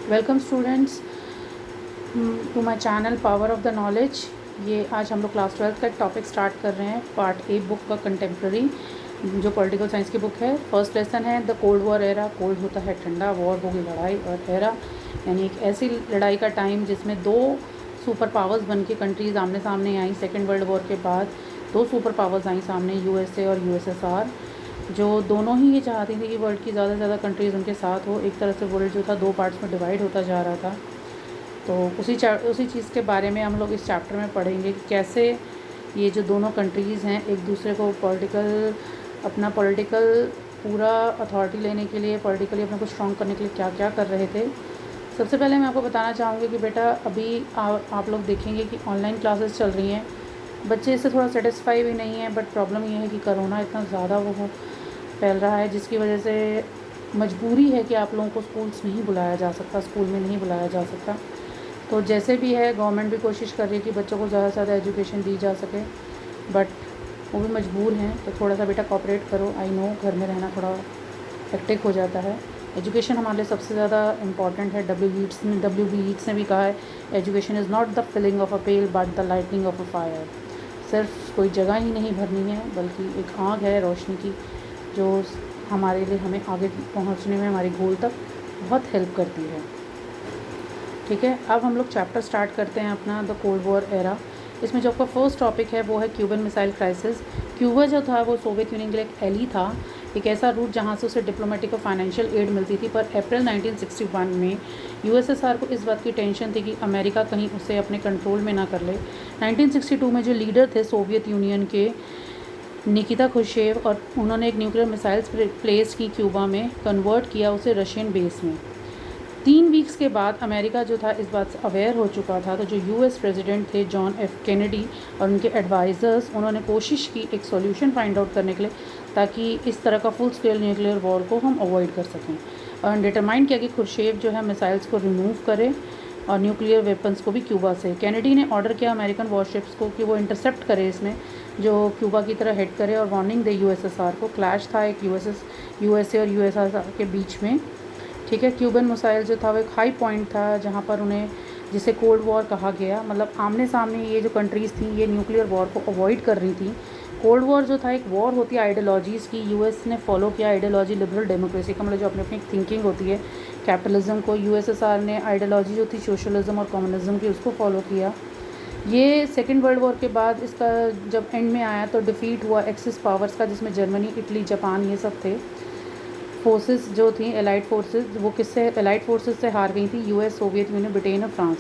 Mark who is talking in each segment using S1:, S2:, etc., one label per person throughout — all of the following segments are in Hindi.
S1: Welcome students to my channel power of the knowledge. ये आज हम लोग क्लास 12 का एक टॉपिक स्टार्ट कर रहे हैं। पार्ट ए बुक का कंटेम्प्रेरी जो पॉलिटिकल साइंस की बुक है। फर्स्ट लेसन है the cold war era. Cold होता है ठंडा, वॉर होगी लड़ाई, और एरा यानी एक ऐसी लड़ाई का टाइम जिसमें दो सुपर पावर्स बन के कंट्रीज़ आमने सामने आई। सेकेंड वर्ल्ड वॉर के बाद दो सुपर पावर्स आई सामने, यूएसए और यूएसएसआर, जो दोनों ही ये चाहती थी कि वर्ल्ड की ज़्यादा से ज़्यादा कंट्रीज़ उनके साथ हो। एक तरह से वर्ल्ड जो था दो पार्ट्स में डिवाइड होता जा रहा था। तो उसी चीज़ के बारे में हम लोग इस चैप्टर में पढ़ेंगे कि कैसे ये जो दोनों कंट्रीज़ हैं एक दूसरे को अपना पॉलिटिकल पूरा अथॉरिटी लेने के लिए, पॉलिटिकली अपने को स्ट्रॉन्ग करने के लिए क्या क्या कर रहे थे। सबसे पहले मैं आपको बताना चाहूँगी कि बेटा अभी आप लोग देखेंगे कि ऑनलाइन क्लासेस चल रही हैं। बच्चे इससे थोड़ा सेटिस्फाई भी नहीं है, बट प्रॉब्लम ये है कि कोरोना इतना ज़्यादा वो फैल रहा है जिसकी वजह से मजबूरी है कि आप लोगों को स्कूल्स नहीं बुलाया जा सकता, स्कूल में नहीं बुलाया जा सकता। तो जैसे भी है गवर्नमेंट भी कोशिश कर रही है कि बच्चों को ज़्यादा से ज़्यादा एजुकेशन दी जा सके, बट वो भी मजबूर हैं। तो थोड़ा सा बेटा कोऑपरेट करो। आई नो घर में रहना थोड़ा हेक्टिक हो जाता है। एजुकेशन हमारे लिए सबसे ज़्यादा इम्पॉर्टेंट है। डब्ल्यू बी ईट्स ने भी कहा है, education is not the filling of a pail but the lightning of a fire. सिर्फ कोई जगह ही नहीं भरनी है, बल्कि एक आग है रोशनी की, जो हमारे लिए हमें आगे पहुंचने में, हमारी गोल तक बहुत हेल्प करती है। ठीक है, अब हम लोग चैप्टर स्टार्ट करते हैं अपना द कोल्ड वॉर एरा। इसमें जो आपका फर्स्ट टॉपिक है वो है क्यूबन मिसाइल क्राइसिस। क्यूबा जो था वो सोवियत यूनियन के लिए एक एली था, एक ऐसा रूट जहाँ से उसे डिप्लोमेटिक और फाइनेंशियल एड मिलती थी। पर अप्रैल 1961 में यूएसएसआर को इस बात की टेंशन थी कि अमेरिका कहीं उसे अपने कंट्रोल में ना कर ले। 1962 में जो लीडर थे सोवियत यूनियन के, निकिता खुश्चेव, और उन्होंने एक न्यूक्लियर मिसाइल्स प्लेस की क्यूबा में, कन्वर्ट किया उसे रशियन बेस में। 3 वीक्स के बाद अमेरिका जो था इस बात से अवेयर हो चुका था। तो जो यूएस प्रेसिडेंट थे जॉन एफ कैनेडी और उनके एडवाइज़र्स, उन्होंने कोशिश की एक सॉल्यूशन फाइंड आउट करने के लिए, ताकि इस तरह का फुल स्केल न्यूक्लियर वॉर को हम अवॉइड कर सकें। और डिटरमाइन किया कि खुर्शेव जो है मिसाइल्स को रिमूव करे और न्यूक्लियर वेपन्स को भी क्यूबा से। कैनेडी ने ऑर्डर किया अमेरिकन वॉरशिप्स को कि वो इंटरसेप्ट करे इसमें, जो क्यूबा की तरह हेड करे, और वार्निंग दे यूएसएसआर को। क्लैश था एक यूएसए और यूएसएसआर के बीच में। ठीक है, क्यूबन मिसाइल जो था वो एक हाई पॉइंट था जहाँ पर उन्हें, जिसे कोल्ड वॉर कहा गया, मतलब आमने सामने ये जो कंट्रीज़ थी ये न्यूक्लियर वॉर को अवॉइड कर रही थी। कोल्ड वॉर जो था एक वॉर होती है आइडियोलॉजीज़ की। यूएस ने फॉलो किया आइडियोलॉजी लिबरल डेमोक्रेसी का, मतलब जो अपनी अपनी थिंकिंग होती है कैपिटलिज्म को। यूएसएसआर ने आइडियोलॉजी जो थी सोशलिज्म और कम्युनिज्म की, उसको फॉलो किया। ये सेकेंड वर्ल्ड वॉर के बाद इसका जब एंड में आया तो डिफीट हुआ एक्सिस पावर्स का, जिसमें जर्मनी, इटली, जापान ये सब थे। फोर्सेस जो थी एलाइड फोर्सेस, वो किससे, एलाइड फोर्सेस से हार गई थी, यूएस, सोवियत यूनियन, ब्रिटेन और फ्रांस।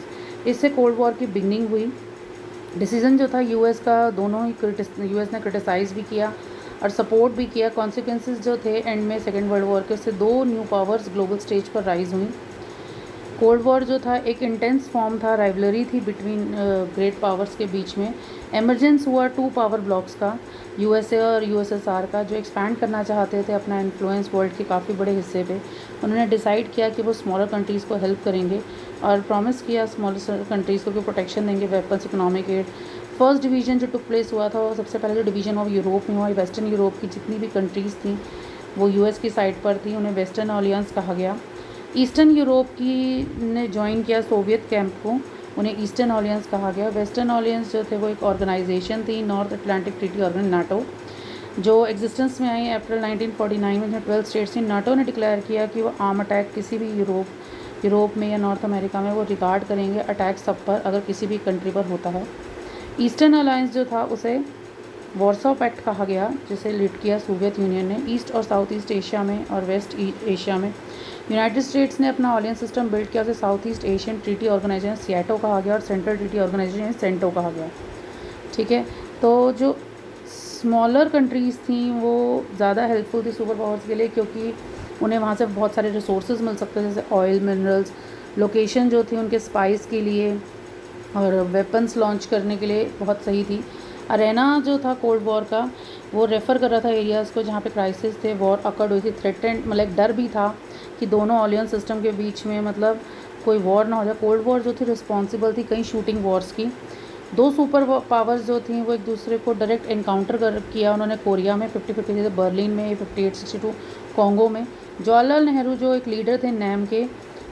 S1: इससे कोल्ड वॉर की बिगनिंग हुई। डिसीजन जो था यूएस का, दोनों ही यूएस ने क्रिटिसाइज़ भी किया और सपोर्ट भी किया। कॉन्सिक्वेंसेस जो थे एंड में सेकेंड वर्ल्ड वॉर के, से दो न्यू पावर्स ग्लोबल स्टेज पर राइज हुई। कोल्ड वॉर जो था एक इंटेंस फॉर्म था, राइवलरी थी बिटवीन ग्रेट पावर्स के बीच में। एमरजेंस हुआ टू पावर ब्लॉक्स का, यूएसए और यूएसएसआर का, जो एक्सपैंड करना चाहते थे अपना इन्फ्लुएंस वर्ल्ड के काफ़ी बड़े हिस्से पे। उन्होंने डिसाइड किया कि वो स्मॉलर कंट्रीज़ को हेल्प करेंगे और प्रॉमिस किया स्मॉलर कंट्रीज़ को कि प्रोटेक्शन देंगे, weapons, economic aid. First division जो टुक प्लेस हुआ था, वो सबसे पहले जो डिवीज़न हुआ यूरोप में हुआ। वेस्टर्न यूरोप की जितनी भी कंट्रीज़ थी वो यूएस की साइड पर थी, उन्हें वेस्टर्न अलायंस कहा गया। ईस्टर्न यूरोप की ने ज्वाइन किया सोवियत कैंप को, उन्हें ईस्टर्न अलायंस कहा गया। वेस्टर्न अलायंस जो थे वो एक ऑर्गेनाइजेशन थी, North Atlantic Treaty Organisation, NATO, जो एग्जिस्टेंस में आई अप्रैल 1949 में। जो 12 स्टेट्स थी, नाटो ने डिक्लेयर किया कि वो आर्म अटैक किसी भी यूरोप में या नॉर्थ अमेरिका में वो रिगार्ड करेंगे अटैक सब पर, अगर किसी भी कंट्री पर होता है। ईस्टर्न अलायंस जो था उसे वॉर्सो पैक्ट कहा गया, जिसे लीड किया सोवियत यूनियन ने। ईस्ट और साउथ ईस्ट एशिया में और वेस्ट एशिया में यूनाइटेड स्टेट्स ने अपना ऑलियंस सिस्टम बिल्ड किया, उसे South East Asian Treaty Organisation SEATO कहा गया और सेंट्रल ट्रीटी ऑर्गेनाइजेशन सेंटो कहा गया। ठीक है, तो जो स्मॉलर कंट्रीज़ थी वो ज़्यादा हेल्पफुल थी सुपर पावर्स के लिए, क्योंकि उन्हें वहाँ से बहुत सारे रिसोर्सेज मिल सकते थे, जैसे ऑयल, मिनरल्स। लोकेशन जो थी उनके स्पाइस के लिए और वेपन्स लॉन्च करने के लिए बहुत सही थी। अरेना जो था कोल्ड वॉर का, वो रेफ़र कर रहा था एरियाज़ को जहाँ पे क्राइसिस थे, वॉर अकर्ड हुई थी, थ्रेटेंड, मतलब एक डर भी था कि दोनों ऑलियंस सिस्टम के बीच में मतलब कोई वॉर ना हो जाए। कोल्ड वॉर जो थी रिस्पॉन्सिबल थी कई शूटिंग वॉर्स की। दो सुपर पावर्स जो थी वो एक दूसरे को डायरेक्ट एनकाउंटर किया उन्होंने कोरिया में 50-50 बर्लिन में 58-62, कॉन्गो में। जवाहरलाल नेहरू जो एक लीडर थे नैम के,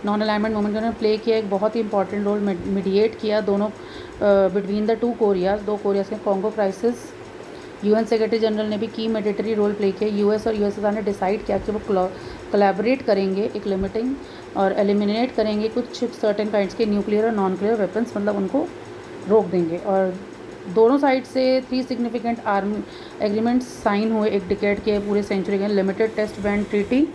S1: नॉन अलाइनमेंट मूवमेंट उन्होंने प्ले किया एक बहुत ही इंपॉर्टेंट रोल, मीडिएट किया दोनों बिटवीन द टू कोरियाज़, दो कोरियाज़ के Congo crisis. UN secretary general ने भी की मेडिटरी रोल प्ले किया। यूएस और यूएसएसआर ने डिसाइड किया कि वो कोलैबोरेट करेंगे एक लिमिटिंग और एलिमिनेट करेंगे कुछ सर्टेन काइंड्स के न्यूक्लियर और नॉन न्यूक्लियर वेपन्स, मतलब उनको रोक देंगे। और दोनों साइड से 3 सिग्निफिकेंट आर्मी एग्रीमेंट्स साइन हुए एक डिकेड के पूरे सेंचुरी के। Limited test ban treaty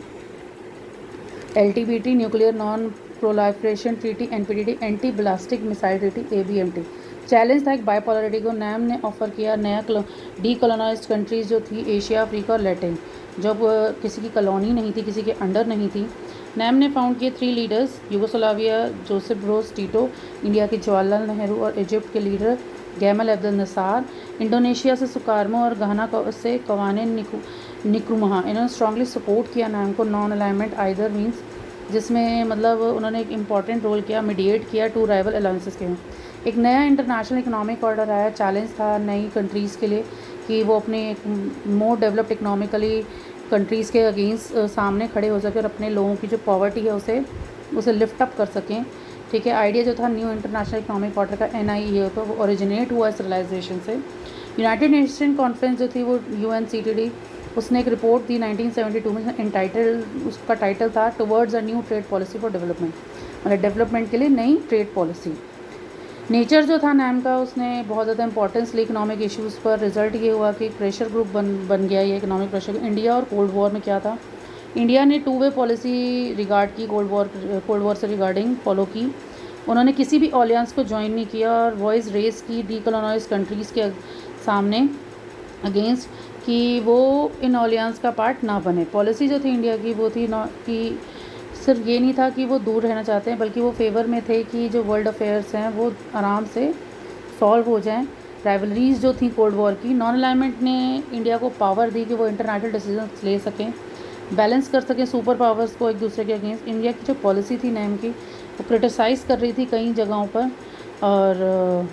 S1: LTBT, nuclear non proliferation treaty NPTT, anti ballistic missile treaty ABMT। Challenge था एक बाइपोलरिटी को नैम ने ऑफर किया नया डीकोलोनाइज्ड कंट्रीज़ जो थी एशिया, अफ्रीका और लैटिन, जब किसी की कॉलोनी नहीं थी, किसी के अंडर नहीं थी। नैम ने फाउंड किए 3 leaders, Yugoslavia Joseph Broz Tito, India के जवाहरलाल नेहरू और इजिप्ट के leader Gamal Abdul Nasser, Indonesia से सुकार्मो और घाना से कवाने निक्रुमहा। इन्होंने स्ट्रांगली सपोर्ट किया नैम को नॉन अलाइनमेंट आइदर मीन्स, जिसमें मतलब उन्होंने एक इम्पॉर्टेंट रोल किया, मीडिएट किया 2 राइवल अलायंसेस के। एक नया इंटरनेशनल इकोनॉमिक ऑर्डर आया, चैलेंज था नई कंट्रीज़ के लिए कि वो अपने मोर डेवलप्ड इकोनॉमिकली कंट्रीज़ के अगेंस्ट सामने खड़े हो सके और अपने लोगों की जो पॉवर्टी है उसे लिफ्ट अप कर सकें। ठीक है, आइडिया जो था न्यू इंटरनेशनल इकोनॉमिक ऑर्डर का NIE का, वो ओरिजिनेट हुआ इस रियलाइजेशन से। यूनाइटेड नेशन कॉन्फ्रेंस जो थी वो UNCTD, उसने एक रिपोर्ट दी 1972 में, उसका टाइटल था towards a new trade policy for development, मतलब डेवलपमेंट के लिए नई ट्रेड पॉलिसी। नेचर जो था नैम का, उसने बहुत ज़्यादा इंपॉर्टेंस ली इकोनॉमिक इश्यूज़ पर। रिजल्ट ये हुआ कि प्रेशर ग्रुप बन गया ये इकोनॉमिक प्रेशर। इंडिया और कोल्ड वॉर में क्या था, इंडिया ने 2 वे पॉलिसी रिगार्ड की, कोल्ड वॉर से रिगार्डिंग फॉलो की। उन्होंने किसी भी अलायंस को ज्वाइन नहीं किया और वॉइस रेस की डीकोलोनाइज्ड कंट्रीज़ के सामने अगेंस्ट कि वो इन अलायंस का पार्ट ना बने। पॉलिसी जो थी इंडिया की वो थी कि सिर्फ ये नहीं था कि वो दूर रहना चाहते हैं, बल्कि वो फेवर में थे कि जो वर्ल्ड अफेयर्स हैं वो आराम से सॉल्व हो जाएं। राइवलरीज जो थी कोल्ड वॉर की, नॉन अलाइनमेंट ने इंडिया को पावर दी कि वो इंटरनेशनल डिसीजन ले सकें, बैलेंस कर सकें सुपर पावर्स को एक दूसरे के अगेंस्ट। इंडिया की जो पॉलिसी थी नैम की, वो क्रिटिसाइज़ कर रही थी कई जगहों पर, और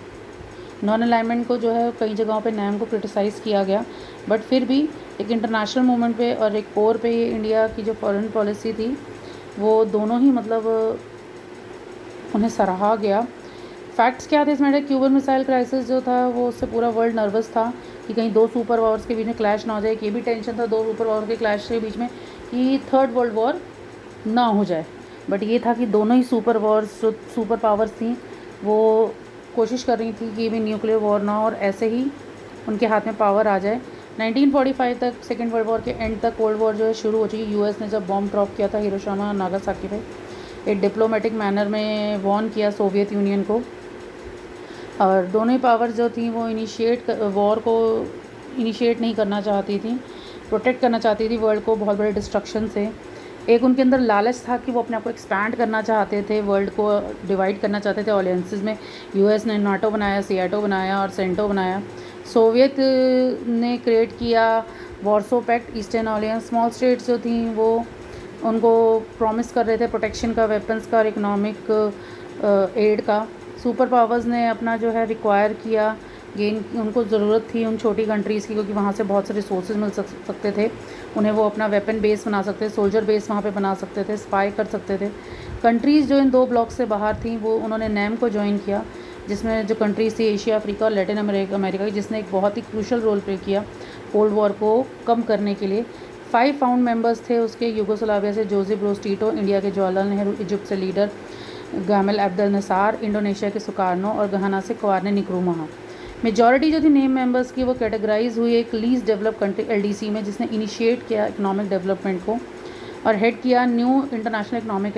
S1: नॉन अलाइनमेंट को जो है कई जगहों पे नैम को क्रिटिसाइज़ किया गया, बट फिर भी एक इंटरनेशनल मूवमेंट पे और एक कोर पे ये इंडिया की जो फॉरेन पॉलिसी थी वो दोनों ही मतलब उन्हें सराहा गया। फैक्ट्स क्या थे इसमें, क्यूबन मिसाइल क्राइसिस जो था वो उससे पूरा वर्ल्ड नर्वस था कि कहीं 2 सुपर पावर्स के बीच में क्लैश ना हो जाए। ये भी टेंशन था 2 सुपर पावर के क्लैश के बीच में कि 3rd वर्ल्ड वॉर ना हो जाए। बट ये था कि दोनों ही सुपर पावर्स थी वो कोशिश कर रही थी कि भी न्यूक्लियर वॉर ना हो और ऐसे ही उनके हाथ में पावर आ जाए। 1945 तक, 2nd वर्ल्ड वॉर के एंड तक कोल्ड वॉर जो है शुरू हो चुकी। US ने जब बॉम्ब ड्रॉप किया था हिरोशिमा और नागासाकी पे, एक डिप्लोमेटिक मैनर में वॉर्न किया सोवियत यूनियन को, और दोनों ही पावर जो थी वो वॉर को इनिशिएट नहीं करना चाहती थी, प्रोटेक्ट करना चाहती थी वर्ल्ड को बहुत बड़े डिस्ट्रक्शन से। एक उनके अंदर लालच था कि वो अपने आप को एक्सपैंड करना चाहते थे, वर्ल्ड को डिवाइड करना चाहते थे अलायंसेस में। US ने नाटो बनाया, सियाटो बनाया और सेंटो बनाया। सोवियत ने क्रिएट किया Warsaw Pact, eastern alliance. Small states जो थी वो उनको प्रॉमिस कर रहे थे प्रोटेक्शन का, वेपन्स का और इकोनॉमिक एड का। सुपर पावर्स ने अपना जो है रिक्वायर किया गेन, उनको ज़रूरत थी उन छोटी कंट्रीज़ की, क्योंकि वहाँ से बहुत से रिसोर्सेज मिल सकते थे उन्हें, वो अपना वेपन बेस बना सकते थे, सोल्जर बेस वहाँ पे बना सकते थे, स्पाई कर सकते थे। कंट्रीज़ जो इन 2 ब्लॉक से बाहर थी वो उन्होंने नैम को ज्वाइन किया, जिसमें जो कंट्रीज़ थी एशिया, अफ्रीका और लैटिन अमेरिका की, जिसने एक बहुत ही क्रूशल रोल प्ले किया कोल्ड वॉर को कम करने के लिए। 5 फाउंड मेंबर्स थे उसके, यूगोस्लाविया से जोसेफ ब्रोज टीटो, इंडिया के जवाहरलाल नेहरू, इजिप्ट से leader Gamal Abdul Nasser, Indonesia के सुकार्नो और घाना से कवाने निक्रुमहा। मेजॉरिटी जो थी नेम मेंबर्स की वो कैटेगराइज हुई एक लीस्ट डेवलप कंट्री LDC में, जिसने इनिशिएट किया इकोनॉमिक डेवलपमेंट को और हेड किया न्यू इंटरनेशनल इकोनॉमिक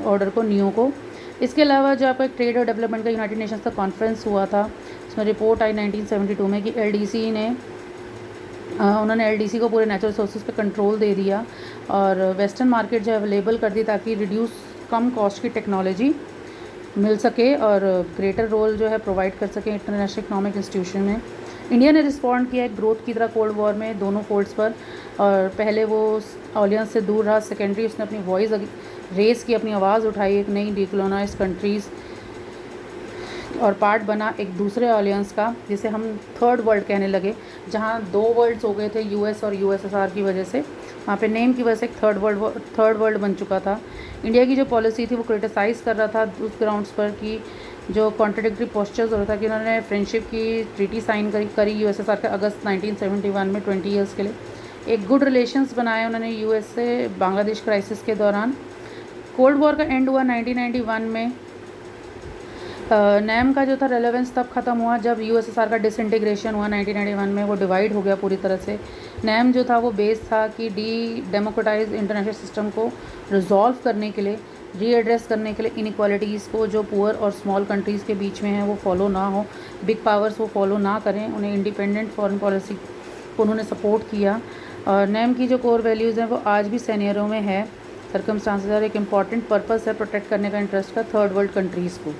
S1: ऑर्डर को, न्यू को। इसके अलावा जो आपका एक ट्रेड और डेवलपमेंट का यूनाइटेड नेशंस का कॉन्फ्रेंस हुआ था, उसमें रिपोर्ट आई 1972 में कि उन्होंने LDC को पूरे नेचुरल रिसोर्सेज पे कंट्रोल दे दिया और वेस्टर्न मार्केट जो अवेलेबल कर दी, ताकि कम कॉस्ट की टेक्नोलॉजी मिल सके और ग्रेटर रोल जो है प्रोवाइड कर सके इंटरनेशनल इकोनॉमिक इंस्टीट्यूशन में। इंडिया ने रिस्पॉन्ड किया एक ग्रोथ की तरह कोल्ड वॉर में दोनों फोर्ट्स पर, और पहले वो अलायंस से दूर रहा, सेकेंडरी उसने अपनी वॉइस रेस की, अपनी आवाज़ उठाई एक नई डीकोलोनाइज्ड कंट्रीज़ और पार्ट बना एक दूसरे अलायंस का, जिसे हम 3rd वर्ल्ड कहने लगे, जहाँ 2 वर्ल्ड्स हो गए थे US और USSR की वजह से। वहाँ पे नेम की वजह से एक थर्ड वर्ल्ड बन चुका था। इंडिया की जो पॉलिसी थी वो क्रिटिसाइज़ कर रहा था उस ग्राउंड्स पर कि जो कॉन्ट्रडिक्टरी पोस्चर्स हो रहा था कि उन्होंने फ्रेंडशिप की ट्रीटी साइन करी यूएसएसआर के अगस्त 1971 में 20 ईयर्स के लिए। एक गुड रिलेशंस बनाए उन्होंने यूएस से बांग्लादेश क्राइसिस के दौरान। कोल्ड वॉर का एंड हुआ 1991 में। नैम का जो था रेलेवेंस तब ख़त्म हुआ जब यूएसएसआर का डिसइंटीग्रेशन हुआ 1991 में, वो डिवाइड हो गया पूरी तरह से। नैम जो था वो बेस था कि डेमोक्रेटाइज इंटरनेशनल सिस्टम को रिजॉल्व करने के लिए, रीएड्रेस करने के लिए इनइक्वालिटीज़ को जो पुअर और स्मॉल कंट्रीज़ के बीच में है वो फॉलो ना हो, बिग पावर्स वो फॉलो ना करें, उन्हें इंडिपेंडेंट फॉरेन पॉलिसी को उन्होंने सपोर्ट किया। और नैम की जो कोर वैल्यूज़ हैं वो आज भी सीनियरों में है। सर्कमस्टांसेस और एक इम्पॉर्टेंट पर्पस है प्रोटेक्ट करने का इंटरेस्ट का थर्ड वर्ल्ड कंट्रीज़ को।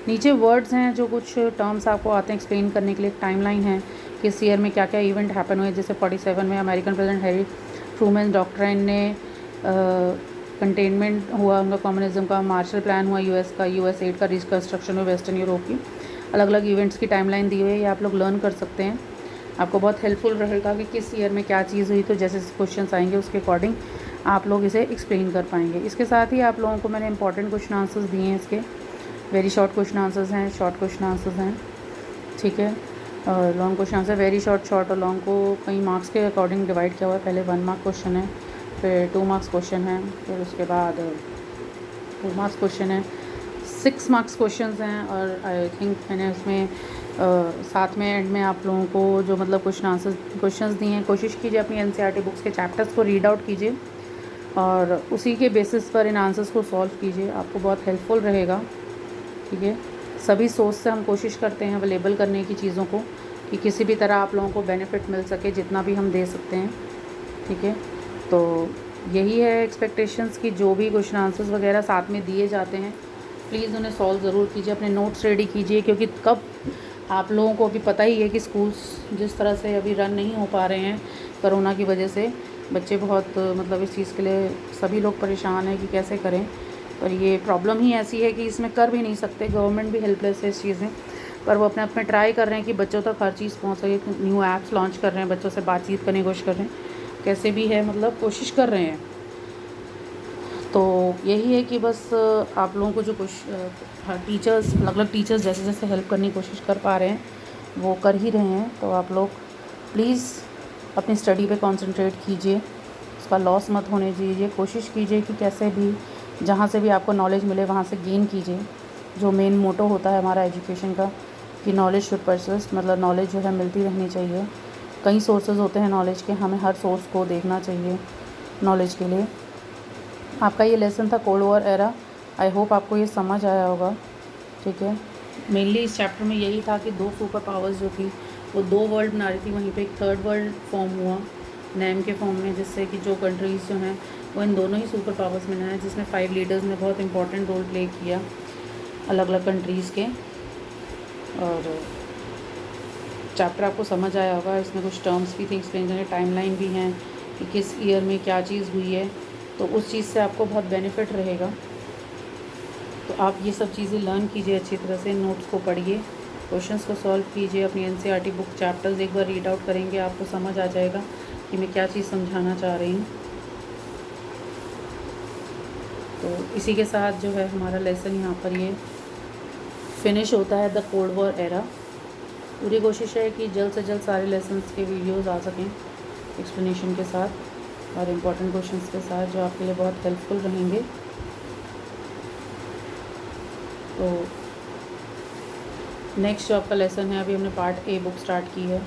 S1: नीचे वर्ड्स हैं जो कुछ टर्म्स आपको आते हैं एक्सप्लेन करने के लिए। एक टाइमलाइन है कि इस ईयर में क्या क्या इवेंट हैपन हुए, जैसे 47 में American president Harry Trueman doctrine ने कंटेनमेंट हुआ उनका कम्युनिज्म का, मार्शल प्लान हुआ यूएस का, यूएस एड का रिकन्स्ट्रक्शन हुआ वेस्टर्न यूरोप की। अलग अलग इवेंट्स की टाइमलाइन दी हुई है, ये आप लोग लर्न कर सकते हैं। आपको बहुत हेल्पफुल रहेगा कि किस ईयर में क्या चीज़ हुई, तो जैसे क्वेश्चन आएंगे उसके अकॉर्डिंग आप लोग इसे एक्सप्लेन कर पाएंगे। इसके साथ ही आप लोगों को मैंने इंपॉर्टेंट क्वेश्चन आंसर्स दिए हैं, इसके वेरी शॉर्ट क्वेश्चन आंसर्स हैं, शॉर्ट क्वेश्चन आंसर्स हैं, ठीक है। और long question answer very short और लॉन्ग को कई मार्क्स के अकॉर्डिंग डिवाइड किया हुआ है। पहले 1 मार्क क्वेश्चन है, फिर 2 मार्क्स क्वेश्चन है, फिर उसके बाद 2 मार्क्स क्वेश्चन है, 6 मार्क्स क्वेश्चन हैं। और आई थिंक मैंने उसमें साथ में एंड में आप लोगों को जो मतलब क्वेश्चंस दिए हैं, कोशिश कीजिए अपनी एनसीईआरटी बुक्स के चैप्टर्स को रीड आउट कीजिए और उसी के बेसिस पर इन आंसर्स को सॉल्व कीजिए, आपको बहुत हेल्पफुल रहेगा, ठीक है। सभी सोर्स से हम कोशिश करते हैं अवेलेबल करने की चीज़ों को कि किसी भी तरह आप लोगों को बेनिफिट मिल सके, जितना भी हम दे सकते हैं, ठीक है। तो यही है एक्सपेक्टेशंस की जो भी क्वेश्चन आंसर्स वगैरह साथ में दिए जाते हैं प्लीज़ उन्हें सॉल्व ज़रूर कीजिए, अपने नोट्स रेडी कीजिए, क्योंकि कब आप लोगों को अभी पता ही है कि स्कूल्स जिस तरह से अभी रन नहीं हो पा रहे हैं कोरोना की वजह से, बच्चे बहुत मतलब इस चीज़ के लिए सभी लोग परेशान हैं कि कैसे करें। पर ये प्रॉब्लम ही ऐसी है कि इसमें कर भी नहीं सकते, गवर्नमेंट भी हेल्पलेस है इस चीज़ में, पर वो अपने आप में ट्राई कर रहे हैं कि बच्चों तक हर चीज़ पहुँच सके। न्यू ऐप्स लॉन्च कर रहे हैं, बच्चों से बातचीत करने की कोशिश कर रहे हैं, कैसे भी है मतलब कोशिश कर रहे हैं। तो यही है कि बस आप लोगों को जो कुछ टीचर्स अलग अलग टीचर्स जैसे जैसे हेल्प करने की कोशिश कर पा रहे हैं वो कर ही रहे हैं। तो आप लोग प्लीज़ अपनी स्टडी पे कंसंट्रेट कीजिए, उसका लॉस मत होने दीजिए, कोशिश कीजिए कि कैसे भी जहाँ से भी आपको नॉलेज मिले वहाँ से गेन कीजिए। जो मेन मोटो होता है हमारा एजुकेशन का कि नॉलेज शुड परसिस्ट, मतलब नॉलेज जो है मिलती रहनी चाहिए। कई सोर्सेज होते हैं नॉलेज के, हमें हर सोर्स को देखना चाहिए नॉलेज के लिए। आपका ये लेसन था cold war era, I hope आपको ये समझ आया होगा, ठीक है। मेनली इस चैप्टर में यही था कि 2 सुपर पावर्स जो थी वो 2 वर्ल्ड बना रही थी, वहीं पे एक थर्ड वर्ल्ड फॉर्म हुआ नैम के फॉर्म में, जिससे कि जो कंट्रीज़ जो हैं वो इन दोनों ही सुपर पावर्स में हैं, जिसमें 5 लीडर्स ने बहुत इंपॉर्टेंट रोल प्ले किया अलग अलग कंट्रीज़ के। और चैप्टर आपको समझ आया होगा, इसमें कुछ टर्म्स भी थी एक्सप्लेन करने, टाइमलाइन भी हैं कि किस ईयर में क्या चीज़ हुई है, तो उस चीज़ से आपको बहुत बेनिफिट रहेगा। तो आप ये सब चीज़ें लर्न कीजिए अच्छी तरह से, नोट्स को पढ़िए, क्वेश्चंस को सॉल्व कीजिए, अपनी एनसीईआरटी बुक चैप्टर्स एक बार रीड आउट करेंगे, आपको समझ आ जाएगा कि मैं क्या चीज़ समझाना चाह रही हूँ। तो इसी के साथ जो है हमारा लेसन यहाँ पर ये फिनिश होता है, द कोल्ड वॉर एरा। पूरी कोशिश है कि जल्द से जल्द सारे लेसन्स के वीडियोस आ सकें एक्सप्लेनेशन के साथ और इम्पोर्टेंट क्वेश्चंस के साथ, जो आपके लिए बहुत हेल्पफुल रहेंगे। तो नेक्स्ट जो आपका लेसन है, अभी हमने पार्ट ए बुक स्टार्ट की है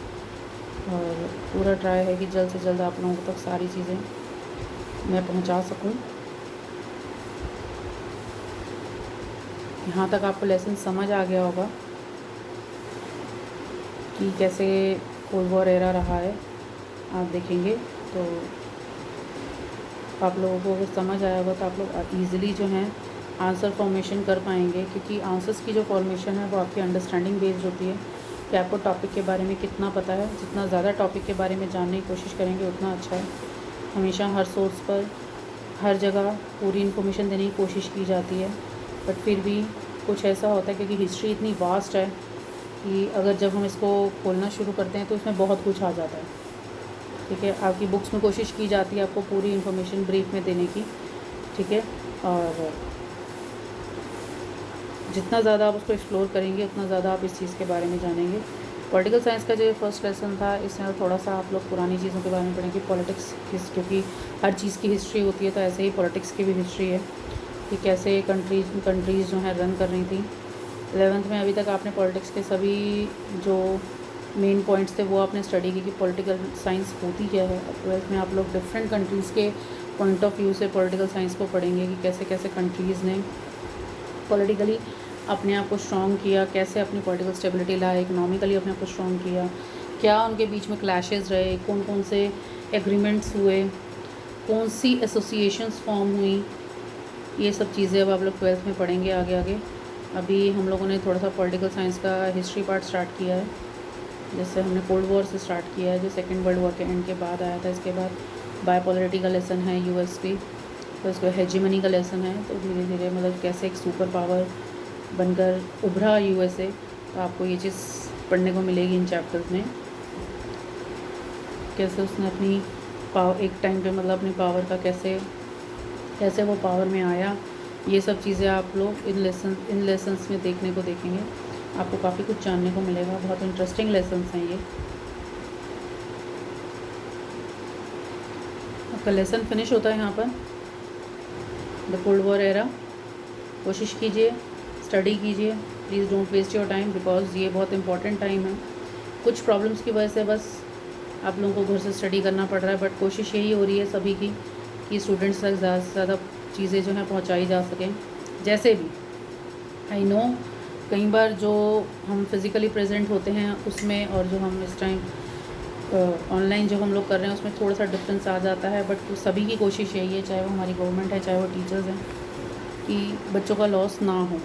S1: और पूरा ट्राई है कि जल्द से जल्द आप लोगों तक सारी चीज़ें मैं पहुंचा सकूं। यहाँ तक आपको लेसन समझ आ गया होगा कि कैसे कोल्ड वॉर एरा रहा है, आप देखेंगे तो आप लोगों को अगर समझ आया होगा तो आप लोग ईज़िली जो हैं आंसर फॉर्मेशन कर पाएंगे, क्योंकि आंसर्स की जो फॉर्मेशन है वो आपकी अंडरस्टैंडिंग बेस्ड होती है कि आपको टॉपिक के बारे में कितना पता है। जितना ज़्यादा टॉपिक के बारे में जानने की कोशिश करेंगे उतना अच्छा है। हमेशा हर सोर्स पर हर जगह पूरी इन्फॉर्मेशन देने की कोशिश की जाती है, बट फिर भी कुछ ऐसा होता है क्योंकि हिस्ट्री इतनी वास्ट है कि अगर जब हम इसको खोलना शुरू करते हैं तो इसमें बहुत कुछ आ जाता है। ठीक है। आपकी बुक्स में कोशिश की जाती है आपको पूरी इन्फॉर्मेशन ब्रीफ में देने की, ठीक है। और जितना ज़्यादा आप उसको एक्सप्लोर करेंगे उतना ज़्यादा आप इस चीज़ के बारे में जानेंगे। पॉलिटिकल साइंस का जो फर्स्ट लेसन था, इसमें थोड़ा सा आप लोग पुरानी चीज़ों के बारे में पढ़ेंगे, पॉलिटिक्स क्योंकि हर चीज़ की हिस्ट्री होती है, तो ऐसे ही पॉलिटिक्स की भी हिस्ट्री है कि कैसे कंट्रीज़ जो हैं रन कर रही थी। 11th में अभी तक आपने पॉलिटिक्स के सभी जो मेन पॉइंट्स थे वो आपने स्टडी की कि पॉलिटिकल साइंस होती क्या है। 12th में आप लोग डिफरेंट कंट्रीज़ के पॉइंट ऑफ व्यू से पॉलिटिकल साइंस को पढ़ेंगे कि कैसे कैसे कंट्रीज़ ने पॉलिटिकली अपने आप को स्ट्रॉन्ग किया, कैसे अपनी पॉलिटिकल स्टेबिलिटी लाए, इकोनॉमिकली अपने आप को स्ट्रॉन्ग किया, क्या उनके बीच में क्लैशेस रहे, कौन कौन से एग्रीमेंट्स हुए, कौन सी एसोसिएशंस फॉर्म हुई। ये सब चीज़ें अब आप लोग 12th में पढ़ेंगे आगे आगे। अभी हम लोगों ने थोड़ा सा पॉलिटिकल साइंस का हिस्ट्री पार्ट स्टार्ट किया है, जैसे हमने कोल्ड वॉर से स्टार्ट किया है जो सेकेंड वर्ल्ड वॉर के एंड के बाद आया था। इसके बाद बायोपॉलिटी का लेसन है, यूएसपी, तो इसको हेजीमनी का लेसन है। तो धीरे धीरे मतलब कैसे एक सुपर पावर बनकर उभरा यूएसए, तो आपको ये चीज़ पढ़ने को मिलेगी इन चैप्टर्स में। कैसे उसने अपनी एक टाइम पे मतलब अपनी पावर का कैसे वो पावर में आया, ये सब चीज़ें आप लोग इन लेसन्स में देखने को देखेंगे। आपको काफ़ी कुछ जानने को मिलेगा, बहुत इंटरेस्टिंग लेसन्स हैं ये। आपका लेसन फिनिश होता है यहाँ पर, द कोल्ड वॉर एरा। कोशिश कीजिए, स्टडी कीजिए, please don't waste your time, because ये बहुत इंपॉर्टेंट टाइम है। कुछ प्रॉब्लम्स की वजह से बस आप लोगों को घर से स्टडी करना पड़ रहा है, बट कोशिश यही हो रही है सभी की कि स्टूडेंट्स तक ज़्यादा से ज़्यादा चीज़ें जो हैं पहुंचाई जा सकें। जैसे भी आई नो कई बार जो हम फिज़िकली प्रेजेंट होते हैं उसमें और जो हम इस टाइम ऑनलाइन जो हम लोग कर रहे हैं उसमें थोड़ा सा डिफरेंस आ जाता है, बट सभी की कोशिश यही है, चाहे वो हमारी गवर्नमेंट है चाहे वो टीचर्स हैं, कि बच्चों का लॉस ना हो।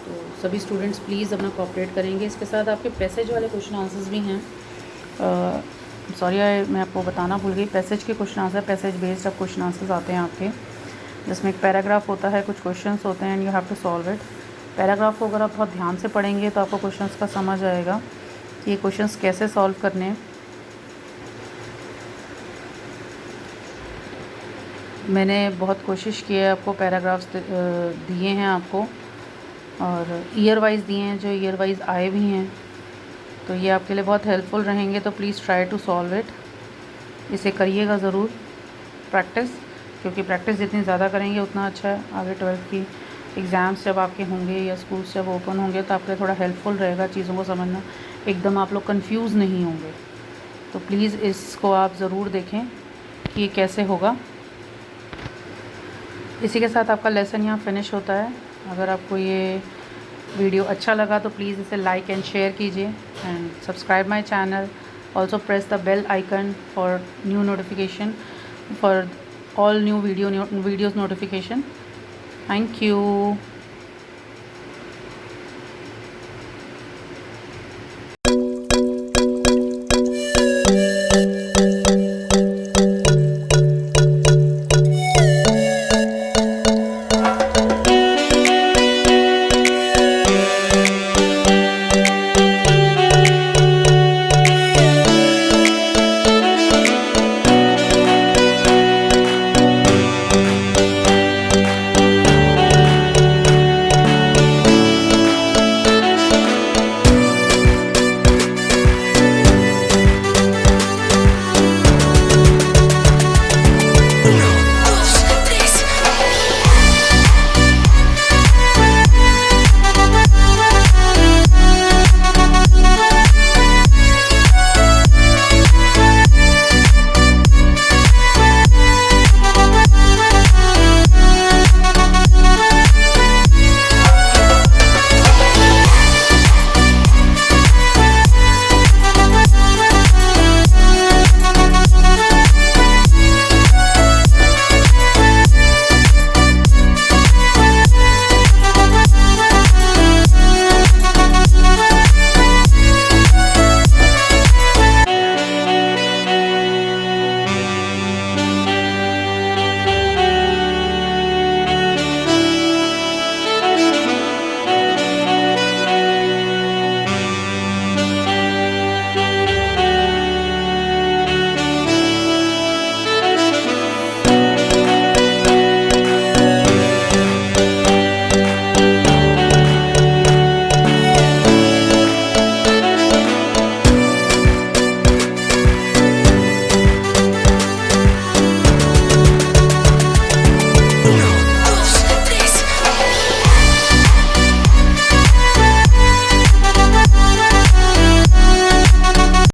S1: तो सभी स्टूडेंट्स प्लीज़ अपना कोऑपरेट करेंगे। इसके साथ आपके पैसेज वाले क्वेश्चन आंसर्स भी हैं। सॉरी मैं आपको बताना भूल गई, पैसेज के क्वेश्चन आंसर, पैसेज बेस्ड अब क्वेश्चन आंसर्स आते हैं आपके, जिसमें एक पैराग्राफ होता है, कुछ क्वेश्चंस होते हैं and you have to solve it. Paragraph को अगर आप बहुत ध्यान से पढ़ेंगे तो आपको क्वेश्चंस का समझ आएगा कि ये क्वेश्चंस कैसे सॉल्व करने हैं। मैंने बहुत कोशिश की है, आपको पैराग्राफ्स दिए हैं आपको, और ईयर वाइज दिए हैं, जो ईयर वाइज आए भी हैं, तो ये आपके लिए बहुत हेल्पफुल रहेंगे। तो please try to solve it, इसे करिएगा ज़रूर प्रैक्टिस, क्योंकि प्रैक्टिस जितनी ज़्यादा करेंगे उतना अच्छा है। आगे 12th की एग्ज़ाम्स जब आपके होंगे या स्कूल्स जब ओपन होंगे तो आपके लिए थोड़ा हेल्पफुल रहेगा चीज़ों को समझना, एकदम आप लोग कंफ्यूज नहीं होंगे। तो प्लीज़ इसको आप ज़रूर देखें कि ये कैसे होगा। इसी के साथ आपका लेसन यहाँ फिनिश होता है। अगर आपको ये वीडियो अच्छा लगा तो प्लीज़ इसे लाइक एंड शेयर कीजिए and subscribe my channel. Also press the bell icon for new notification, for all new videos notification. Thank you.